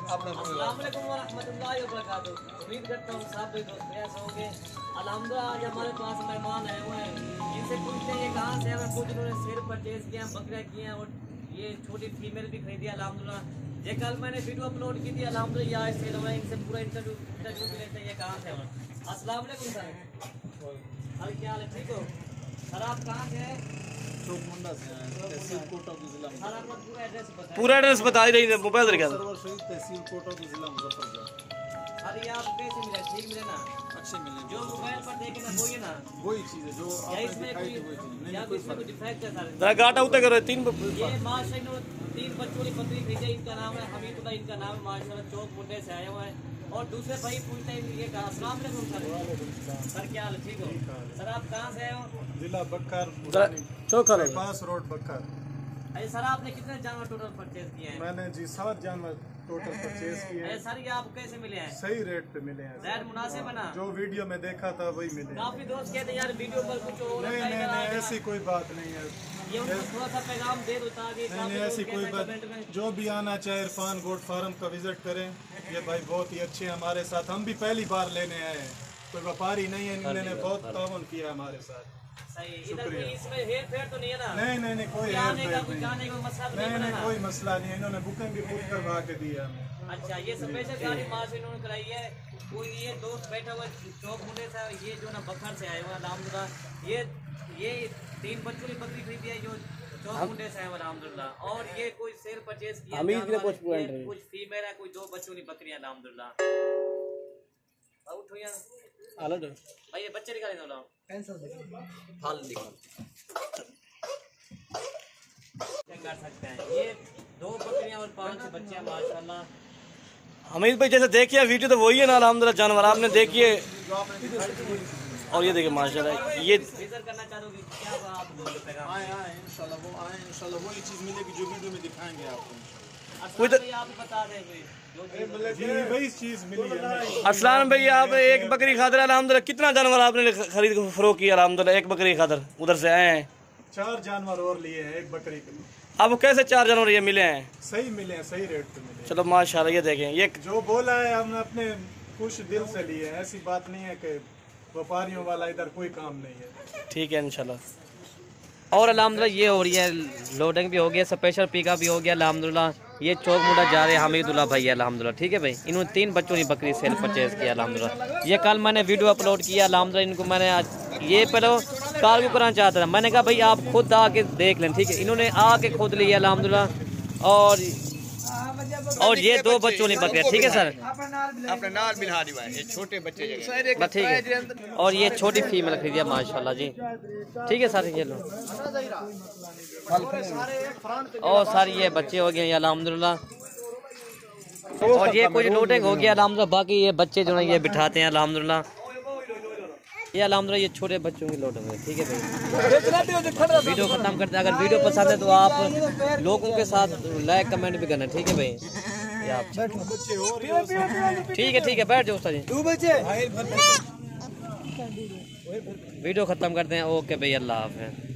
अस्सलाम वालेकुम व रहमतुल्लाहि व बरकातुहू। उम्मीद करता हूँ सब दोस्त ऐसे होंगे। अल्हम्दुलिल्लाह आज हमारे पास मेहमान आए हुए हैं, इनसे पूछते हैं ये कहाँ से है। कुछ इन्होंने शेर परचेज किया, बकरियाँ की हैं और ये छोटी फीमेल भी खरीदी अल्हम्दुलिल्लाह। ये कल मैंने वीडियो अपलोड की थी अल्हम्दुलिल्लाह, आज सेल हुआ है। इनसे पूरा इंटरव्यू भी लेते हैं ये कहाँ से हैं। अस्सलाम वालेकुम सर, हाल क्या हाल है, ठीक हो सर? आप कहाँ से हैं? चौकमुंडा से हैं, तहसील कोटा जिला सर अपना पूरा एड्रेस बताएं। पूरा एड्रेस बता ही रही है मोबाइल से क्या? सरवर शहीद तहसील कोटा जिला मुजफ्फरपुर। सर ये आप कैसे मिले? ठीक मिले ना? अच्छे मिले जो मोबाइल पर देखे ना वही है ना? वही चीज़ है जो या आपने इसमें दिखाई कोई थी वही चीज़। या नहीं इसमें कोई डिफेक्ट है सर? जरा गाटा उतर करो तीन ये माशाल्लाह 3 बच्चों की बकरी खरीदी। इनका नाम है हमीदुल्लाह, इनका नाम है माशाल्लाह, चौक मुंडे से आए हुए हैं। और दूसरे भाई पूछते हैं ये कहा। अस्सलाम वालेकुम सर, सर क्या हाल है, ठीक हो सर? आप कहाँ से आए हो? जिला बक्कर चौखा पास रोड बक्कर। अरे सर आपने कितने जानवर टोटल परचेज किए हैं? मैंने जी 7 जानवर टोटल परचेज किए अरे हैं। सर ये आपको कैसे मिले हैं? सही रेट पे मिले हैं। रेट मुनासिब है ना? जो वीडियो में देखा था वही मिले हैं। काफी दोस्त कहते हैं यार वीडियो पर कुछ और नहीं होता है, नहीं इधर नहीं आके ऐसी कोई बात नहीं है। ये उनको थोड़ा सा पैगाम दे दो ताकि नहीं नहीं ऐसी कोई बात। जो भी आना चाहे इरफान गोट फार्म का विजिट करें। ये भाई बहुत ही अच्छे हैं हमारे साथ। हम भी पहली बार लेने आए हैं, कोई व्यापारी नहीं है। इन्होंने बहुत ताउन किया हमारे साथ। सही। इधर कोई इसमें हेर फेर तो नहीं है ना? नहीं नहीं नहीं कोई आने का हेर कोई फेर जाने का मसला तो नहीं नहीं नहीं बना? कोई मसला नहीं है। इन्होंने बुकिंग भी खुद करवा के दी है हमें। अच्छा ये स्पेशल गाड़ी माँ से इन्होंने कराई है। कोई ये दोस्त बैठा हुआ चौक मुंडे से, ये जो ना बखर से आए हुए अल्हम्दुलिल्लाह। ये 3 बच्चों की बकरी खरीदी है जो चौक मुंडे से आए हुए अल्हम्दुलिल्लाह। और ये कोई शेर परचेज किया, कुछ फीमेल है, कुछ 2 बच्चों की बकरियां अल्हम्दुलिल्लाह। उठो यार भाई, ये बच्चे निकाले दो फाल कर सकते हैं। ये 2 बकरियां और 5 बच्चे माशाल्लाह। हमीद भाई जैसे देखिए वीडियो तो वही है ना अल्हम्दुलिल्लाह, जानवर आपने देखिए। और ये देखिए माशाल्लाह ये विजिट करना चाहोगे क्या आप बोल पैगाम? आए इंशाल्लाह वो आए इंशाल्लाह वही चीज़ मिलेगी जो वीडियो में दिखाएंगे आपको। कोई तो आप बता देंगे जी वही चीज़ मिली है। असलान भाई आप एक बकरी खातर अल्हम्दुलिल्लाह कितना जानवर आपने खरीद फरोख्त किया अल्हम्दुलिल्लाह? एक बकरी खातर उधर से आए हैं। 4 जानवर और लिए हैं, एक बकरी के। आपको कैसे 4 जानवर ये मिले हैं? सही मिले हैं, सही रेट पे मिले हैं। चलो माशाल्लाह ये देखें ये जो बोला है हमने अपने खुश दिल से लिए हैं। ऐसी बात नहीं है कि व्यापारियों वाला इधर कोई काम नहीं है। ठीक है इंशाल्लाह। और अल्हम्दुलिल्लाह ये हो रही है, लोडिंग भी हो गया, स्पेशल पिकअप भी हो गया अल्हम्दुलिल्लाह। ये चौक मुंडा जा रहे हैं हमीदुल्लाह भाई अल्हम्दुलिल्लाह, ठीक है भाई। इन्होंने 3 बच्चों की बकरी सेल परचेज किया अल्हम्दुलिल्लाह। ये कल मैंने वीडियो अपलोड किया अल्हम्दुलिल्लाह। इनको मैंने आज ये पहले कार्गो कराना चाहता था, मैंने कहा भाई आप खुद आके देख लें, ठीक है। इन्होंने आके खुद लिया अल्हम्दुलिल्लाह। और ये 2 बच्चों ने बकरियां, ठीक है सर। अपने नाल मिला दिया है, ये छोटे बच्चे जगह बस ठीक है। और ये छोटी फीमेल खरीदिया माशाल्लाह जी, ठीक है सर। ये लो और सर ये बच्चे हो गए अल्हम्दुलिल्लाह। और ये कुछ लोडिंग हो गया अल्हम्दुलिल्लाह। बाकी ये बच्चे जो है ये बिठाते हैं अल्हम्दुलिल्लाह। ये अल्हम्दुलिल्लाह ये छोटे बच्चों की लोडिंग है, ठीक है भाई। वीडियो खत्म करते हैं। अगर वीडियो पसंद है तो आप लोगों के साथ लाइक कमेंट भी करना, ठीक है भाई। ये आप ठीक है बैठ जाओ सर जी। वीडियो खत्म करते हैं। ओके भाई, अल्लाह हाफ़िज़।